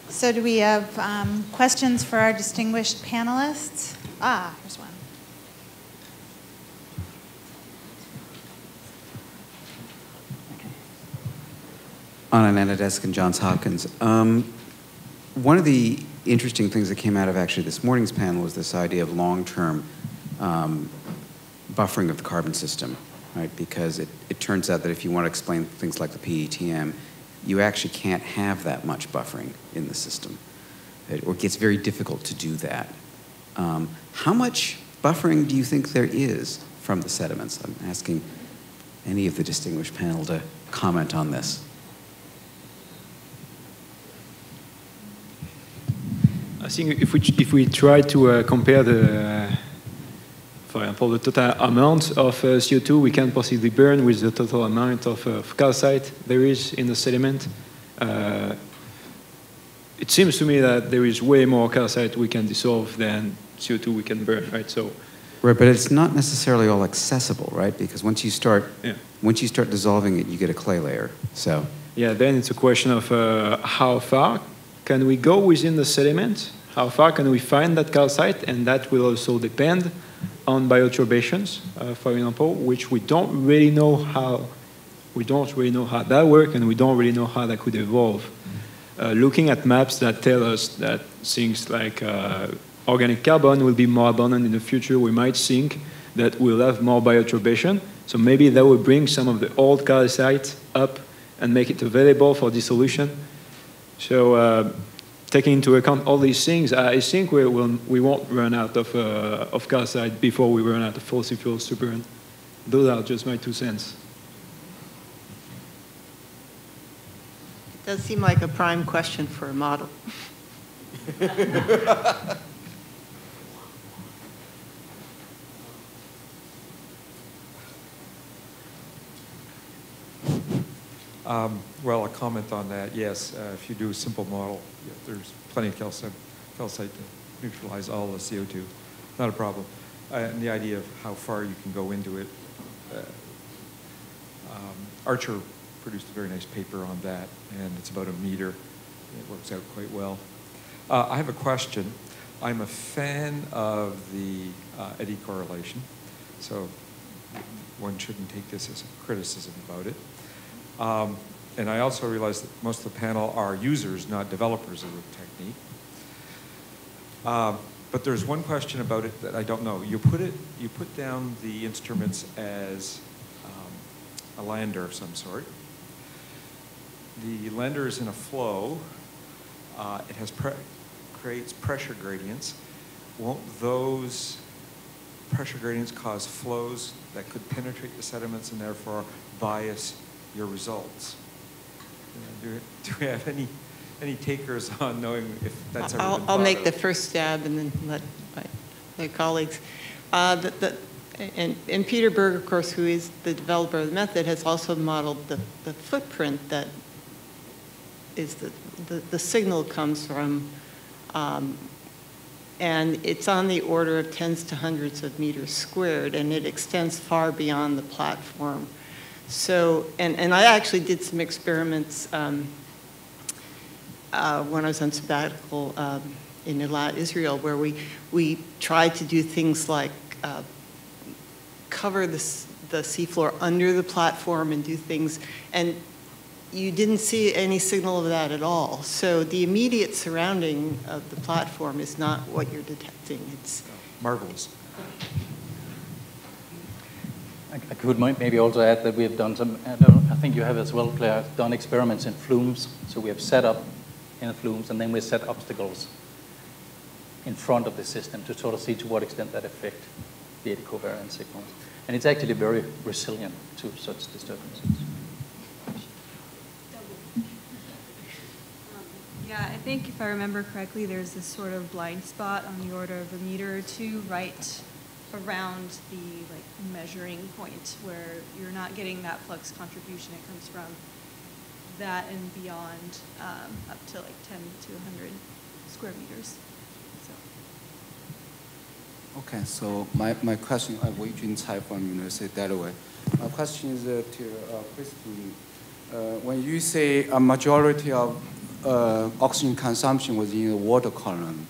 So do we have questions for our distinguished panelists? Here's one. Anna Nadesk and Johns Hopkins. One of the interesting things that came out of actually this morning's panel was this idea of long-term buffering of the carbon system, right? Because it turns out that if you want to explain things like the PETM, you actually can't have that much buffering in the system. Or it gets very difficult to do that. How much buffering do you think there is from the sediments? I'm asking any of the distinguished panel to comment on this. I think if we try to compare for example, the total amount of CO2 we can possibly burn with the total amount of calcite there is in the sediment, it seems to me that there is way more calcite we can dissolve than CO2 we can burn, right? So, right, but it's not necessarily all accessible, right? Because once you start dissolving it, you get a clay layer. So yeah, then it's a question of how far can we go within the sediment? How far can we find that calcite? And that will also depend on bioturbations, for example, which we don't really know how that works, and we don't really know how that could evolve. Looking at maps that tell us that things like organic carbon will be more abundant in the future, we might think that we'll have more bioturbation. So maybe that will bring some of the old calcite up and make it available for dissolution. So taking into account all these things, I think we won't run out of calcite before we run out of fossil fuels to burn. Those are just my 2 cents. It does seem like a prime question for a model. Well, a comment on that, yes, if you do a simple model, there's plenty of calcite to neutralize all the CO2. Not a problem. And the idea of how far you can go into it, Archer produced a very nice paper on that, and it's about 1 meter. It works out quite well. I have a question. I'm a fan of the eddy correlation, so one shouldn't take this as a criticism about it. And I also realize that most of the panel are users, not developers of the technique. But there's one question about it that I don't know. You put down the instruments as a lander of some sort. The lander is in a flow. It has creates pressure gradients. Won't those pressure gradients cause flows that could penetrate the sediments and therefore bias your results? Do we have any takers on knowing if that's ever been thought I'll make of? the first stab and then let my colleagues. And Peter Berg, of course, who is the developer of the method, has also modeled the footprint that is the signal comes from, and it's on the order of tens to hundreds of meters squared, and it extends far beyond the platform. So, and I actually did some experiments when I was on sabbatical in Eilat, Israel, where we tried to do things like cover the seafloor under the platform and do things, and you didn't see any signal of that at all. So the immediate surrounding of the platform is not what you're detecting. It's marvelous. I could maybe also add that we have done some, I think you have as well, Claire, done experiments in flumes. So we have set up in flumes, and then we set obstacles in front of the system to sort of see to what extent that affect the eddy covariance signals. And it's actually very resilient to such disturbances. Yeah, I think if I remember correctly, there's this sort of blind spot on the order of a meter or two right around the measuring point where you're not getting that flux contribution. It comes from that and beyond up to 10 to 100 square meters. So. Okay, so my question, I'm Wei Jun Cai from University of Delaware. My question is to Christine. When you say a majority of oxygen consumption within the water column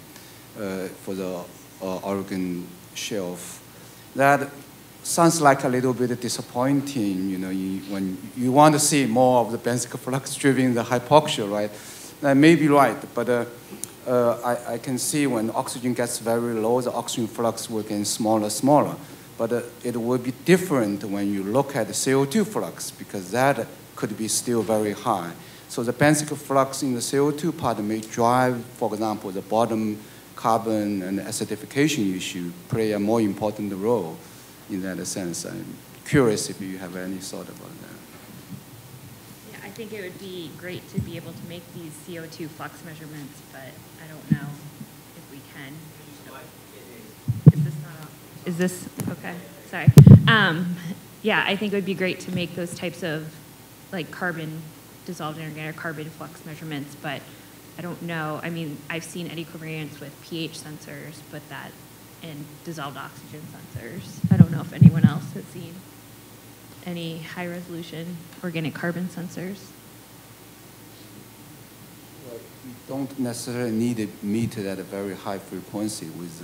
for the Oregon shelf. That sounds like a little bit disappointing, when you want to see more of the basic flux driven the hypoxia, right? That may be right, but I can see when oxygen gets very low, the oxygen flux will get smaller. But it will be different when you look at the CO2 flux, because that could be still very high. So the basic flux in the CO2 part may drive, for example, the bottom carbon and acidification issue play a more important role in that sense. I'm curious if you have any thought about that. Yeah, I think it would be great to be able to make these CO2 flux measurements, but I don't know if we can. Is this not on? Is this, okay, sorry. Yeah, I think it would be great to make those types of like carbon, dissolved inorganic carbon flux measurements, but I don't know. I mean, I've seen eddy covariance with pH sensors, but that, and dissolved oxygen sensors. I don't know if anyone else has seen any high resolution organic carbon sensors. Well, you don't necessarily need to meet at a very high frequency with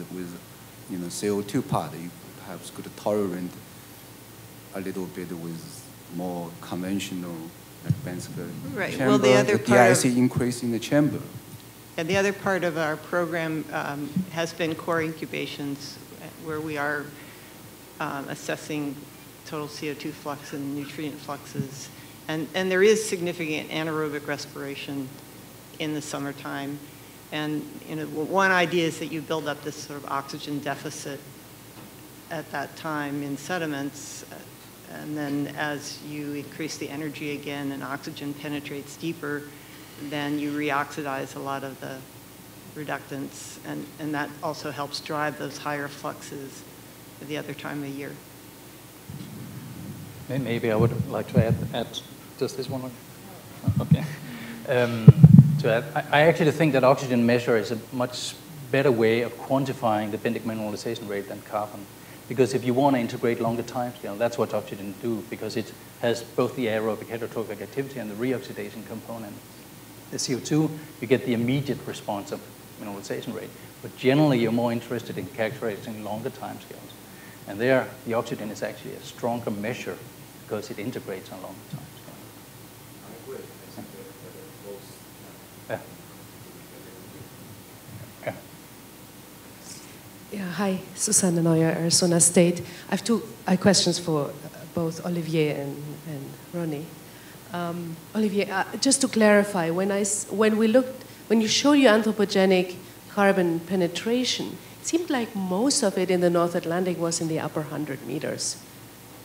CO2 part. You perhaps could tolerate a little bit with more conventional Benziger Right. chamber, Well, the other part DIC increase in the chamber. And the other part of our program has been core incubations, where we are assessing total CO2 flux and nutrient fluxes. And there is significant anaerobic respiration in the summertime. And one idea is that you build up this sort of oxygen deficit at that time in sediments. And then as you increase the energy again and oxygen penetrates deeper, then you reoxidize a lot of the reductants. And that also helps drive those higher fluxes at the other time of year. Maybe I would like to add just this one. Okay. To add, I actually think that oxygen measure is a much better way of quantifying the benthic mineralization rate than carbon. Because if you want to integrate longer timescale, that's what oxygen do, because it has both the aerobic heterotrophic activity and the reoxidation component. The CO2, you get the immediate response of mineralization rate. But generally, you're more interested in characterizing longer timescales. And there, the oxygen is actually a stronger measure because it integrates on longer timescales. I agree. I think they're both. Yeah. Yeah, hi, Susanne Neuer, Arizona State. I have two questions for both Olivier and Ronnie. Olivier, just to clarify, when you showed your anthropogenic carbon penetration, it seemed like most of it in the North Atlantic was in the upper 100 meters,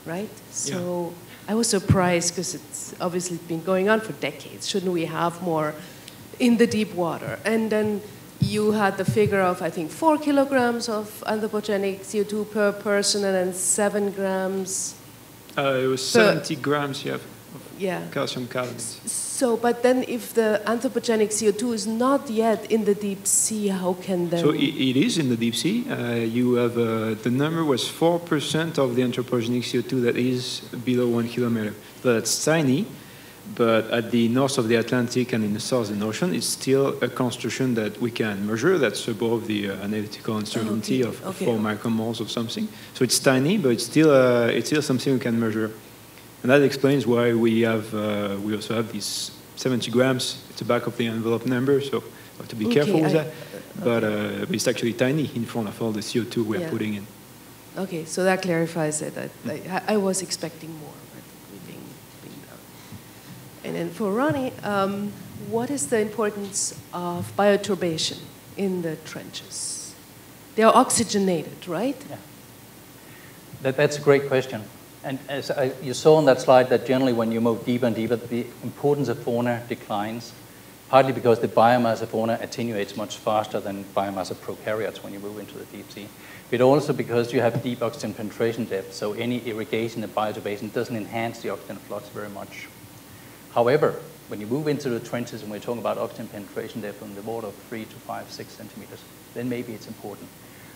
right? So I was surprised because it's obviously been going on for decades. Shouldn't we have more in the deep water? And then you had the figure of, I think, 4 kilograms of anthropogenic CO2 per person and then 7 grams. It was 70 grams, of calcium carbonate. So, but then if the anthropogenic CO2 is not yet in the deep sea, how can then? So it is in the deep sea. You have, the number was 4% of the anthropogenic CO2 that is below 1 kilometer. So that's tiny, but at the north of the Atlantic and in the Southern Ocean, it's still a concentration that we can measure that's above the analytical uncertainty of 4 micromoles of something. So it's tiny, but it's still something we can measure. And that explains why we also have these 70 grams. It's the back of the envelope number, so we have to be careful with that. But it's actually tiny in front of all the CO2 we are putting in. Okay, so that clarifies it. I was expecting more, but we being done. And then for Ronnie, what is the importance of bioturbation in the trenches? They are oxygenated, right? Yeah. That's a great question. And as you saw on that slide, that generally when you move deeper and deeper, the importance of fauna declines, partly because the biomass of fauna attenuates much faster than biomass of prokaryotes when you move into the deep sea. But also because you have deep oxygen penetration depth, so any irrigation of bioturbation doesn't enhance the oxygen flux very much. However, when you move into the trenches and we're talking about oxygen penetration depth in the water of 3 to 5, 6 centimeters, then maybe it's important.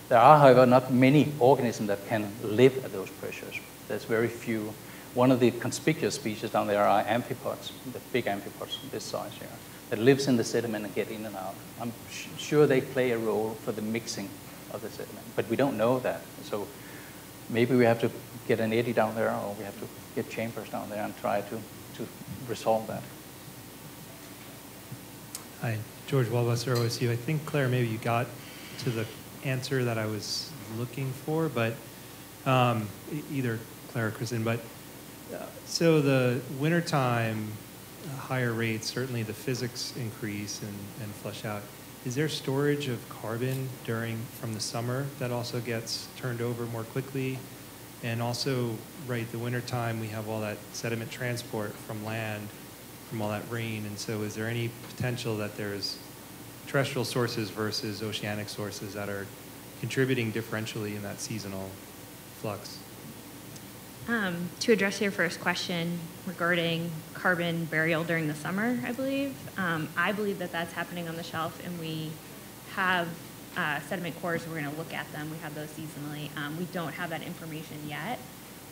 There are, however, not many organisms that can live at those pressures. There's very few. One of the conspicuous species down there are amphipods, the big amphipods this size here, that lives in the sediment and get in and out. I'm sure they play a role for the mixing of the sediment, but we don't know that. So maybe we have to get an eddy down there, or we have to get chambers down there and try to resolve that. Hi, George Wellbusser, OSU. I think, Claire, maybe you got to the answer that I was looking for, but either Claire or Kristen, but so the wintertime higher rates, certainly the physics increase and flush out. Is there storage of carbon from the summer that also gets turned over more quickly? And also, right, the wintertime, we have all that sediment transport from land, from all that rain, and so is there any potential that there's terrestrial sources versus oceanic sources that are contributing differentially in that seasonal flux? To address your first question regarding carbon burial during the summer, I believe that that's happening on the shelf, and we have sediment cores. We're going to look at them. We have those seasonally. We don't have that information yet.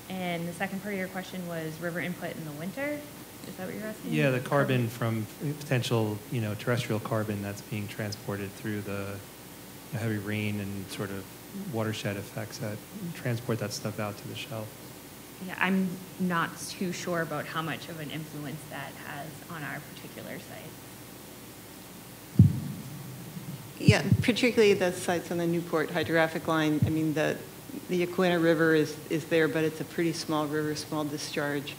And the second part of your question was river input in the winter. Is that what you're asking? Yeah, the carbon from potential, terrestrial carbon that's being transported through the heavy rain and sort of watershed effects that transport that stuff out to the shelf. Yeah, I'm not too sure about how much of an influence that has on our particular site. Yeah, particularly the sites on the Newport hydrographic line. I mean, the Yaquina River is there, but it's a pretty small river, small discharge.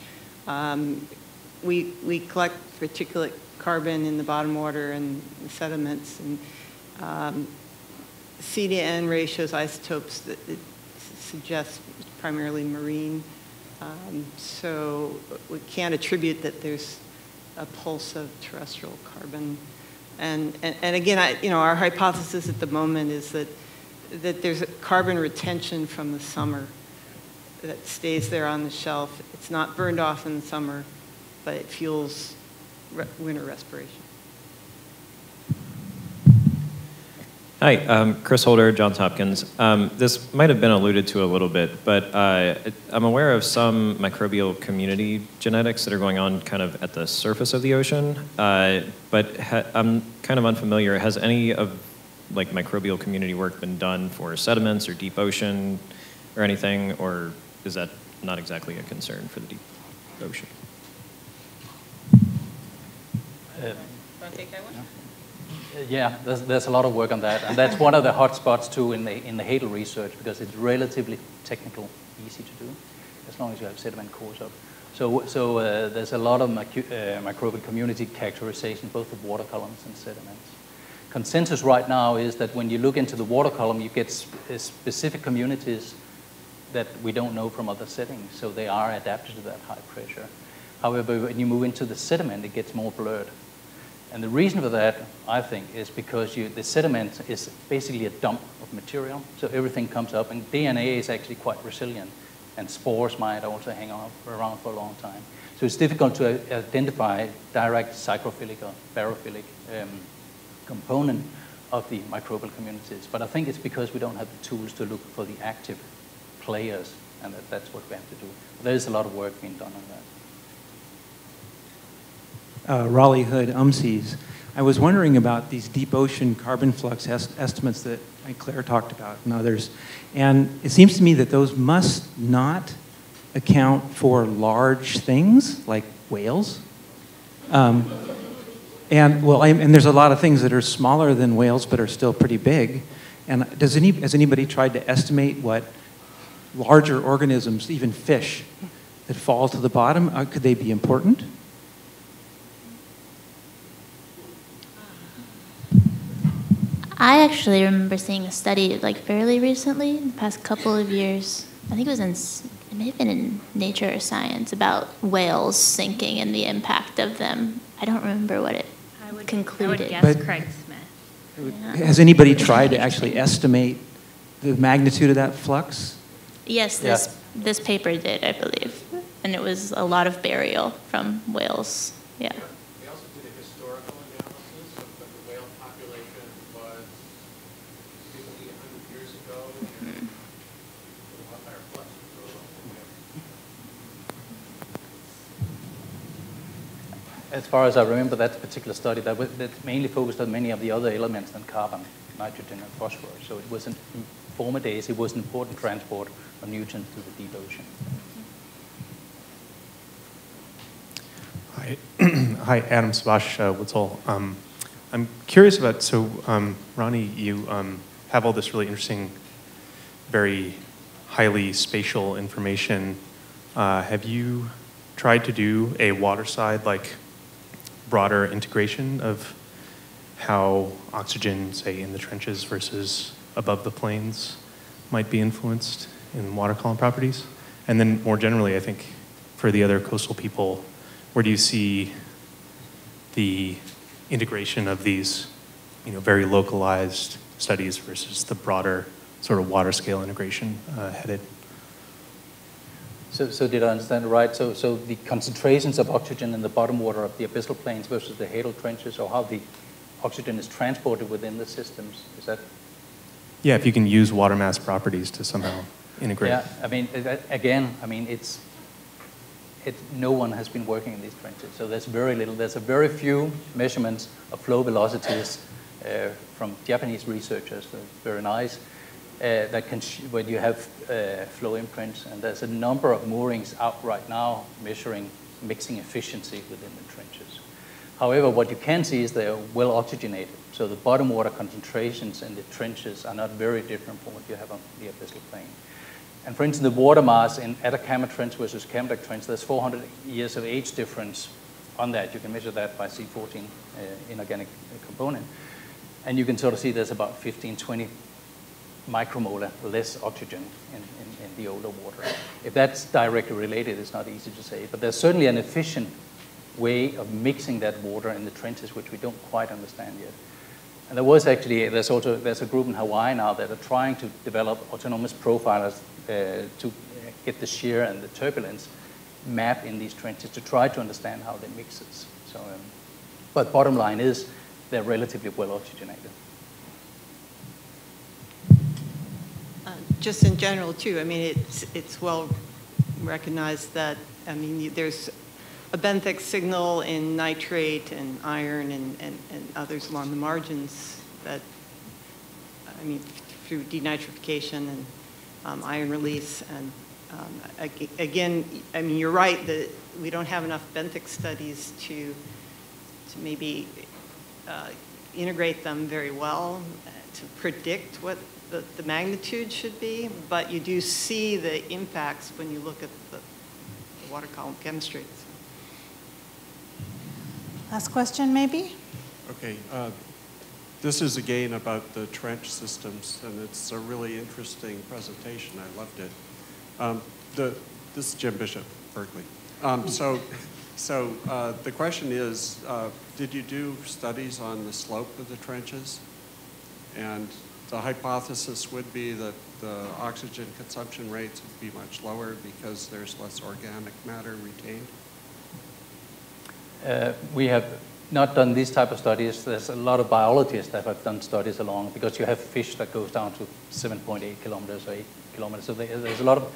We collect particulate carbon in the bottom water and the sediments, and C to N ratios, isotopes, that it suggests primarily marine. So we can't attribute that there's a pulse of terrestrial carbon. And again, our hypothesis at the moment is that there's a carbon retention from the summer that stays there on the shelf. It's not burned off in the summer, but it fuels winter respiration. Hi, Chris Holder, Johns Hopkins. This might have been alluded to a little bit, but I'm aware of some microbial community genetics that are going on kind of at the surface of the ocean, but I'm kind of unfamiliar. Has any of microbial community work been done for sediments or deep ocean or anything, or is that not exactly a concern for the deep ocean? Want to take that one? Yeah, there's a lot of work on that, and that's one of the hot spots too in the Hadel research, because it's relatively technical, easy to do, as long as you have sediment cores up. So there's a lot of microbial community characterization, both of water columns and sediments. Consensus right now is that when you look into the water column, you get specific communities that we don't know from other settings, so they are adapted to that high pressure. However, when you move into the sediment, it gets more blurred. And the reason for that, I think, is because the sediment is basically a dump of material, so everything comes up, and DNA is actually quite resilient, and spores might also hang around for a long time. So it's difficult to identify direct psychrophilic or barophilic component of the microbial communities. But I think it's because we don't have the tools to look for the active players, and that's what we have to do. But there is a lot of work being done on that. Raleigh Hood, UMSES. I was wondering about these deep ocean carbon flux estimates that Claire talked about and others. And it seems to me that those must not account for large things like whales. And there's a lot of things that are smaller than whales but are still pretty big. And has anybody tried to estimate what larger organisms, even fish, that fall to the bottom, could they be important? I actually remember seeing a study fairly recently, in the past couple of years. I think it may have been in Nature or Science, about whales sinking and the impact of them. I don't remember what it concluded. I would guess Craig Smith. Yeah. Has anybody tried to actually estimate the magnitude of that flux? Yes, this paper did, I believe. And it was a lot of burial from whales. Yeah. We also did a historical analysis of what the whale population was 50, 100 years ago, and a lot higher flux. As far as I remember, that particular study, that mainly focused on many of the other elements than carbon, nitrogen, and phosphorus. So it wasn't, in former days, it was an important transport of nutrients to the deep ocean. Hi, hi, Adam Sabash, Woodsall. I'm curious about, so Ronnie, you have all this really interesting, very highly spatial information. Have you tried to do a waterside, like broader integration of how oxygen, say, in the trenches versus above the plains might be influenced in water column properties? And then more generally, I think, for the other coastal people, where do you see the integration of these, very localized studies versus the broader sort of water scale integration headed? So did I understand right? So the concentrations of oxygen in the bottom water of the abyssal plains versus the hadal trenches, or how the oxygen is transported within the systems, is that? Yeah, if you can use water mass properties to somehow integrate. Yeah, I mean, again, no one has been working in these trenches, so there's very little. There's a very few measurements of flow velocities from Japanese researchers. That's very nice. That can when you have flow imprints, and there's a number of moorings out right now measuring mixing efficiency within the trenches. However, what you can see is they're well oxygenated, so the bottom water concentrations in the trenches are not very different from what you have on the abyssal plain. And for instance, the water mass in Atacama Trench versus Kermadec Trench, there's 400 years of age difference on that. You can measure that by C14 inorganic component. And you can sort of see there's about 15, 20 micromolar less oxygen in the older water. If that's directly related, it's not easy to say, but there's certainly an efficient way of mixing that water in the trenches, which we don't quite understand yet. And there was actually, there's a group in Hawaii now that are trying to develop autonomous profilers to get the shear and the turbulence map in these trenches to try to understand how they mix it. So, but bottom line is they're relatively well oxygenated. Just in general, too, I mean, it's well recognized that, I mean, there's a benthic signal in nitrate and iron and others along the margins that, I mean, through denitrification and iron release. And again, I mean, you're right that we don't have enough benthic studies to maybe integrate them very well to predict what the magnitude should be, but you do see the impacts when you look at the water column chemistry. Last question, maybe? Okay. This is again about the trench systems, and it's a really interesting presentation. I loved it. This is Jim Bishop, Berkeley. So the question is, did you do studies on the slope of the trenches? And the hypothesis would be that the oxygen consumption rates would be much lower because there's less organic matter retained. We have not done these type of studies. There's a lot of biologists that have done studies along, because you have fish that goes down to 7.8 kilometers or 8 kilometers. So there's a lot of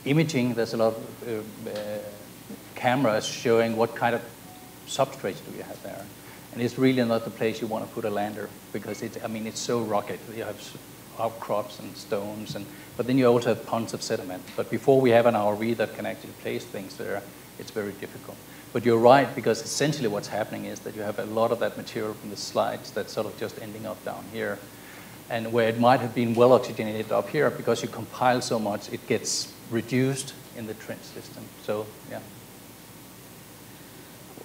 imaging. There's a lot of cameras showing what kind of substrates do you have there. And it's really not the place you want to put a lander, because it's so rugged. You have outcrops and stones, but then you also have ponds of sediment. But before we have an ROV that can actually place things there, it's very difficult. But you're right, because essentially what's happening is that you have a lot of that material from the slides that's sort of just ending up down here. And where it might have been well oxygenated up here, because you compile so much, it gets reduced in the trench system. So, yeah.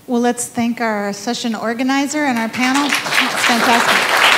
Well, let's thank our session organizer and our panel. It's fantastic.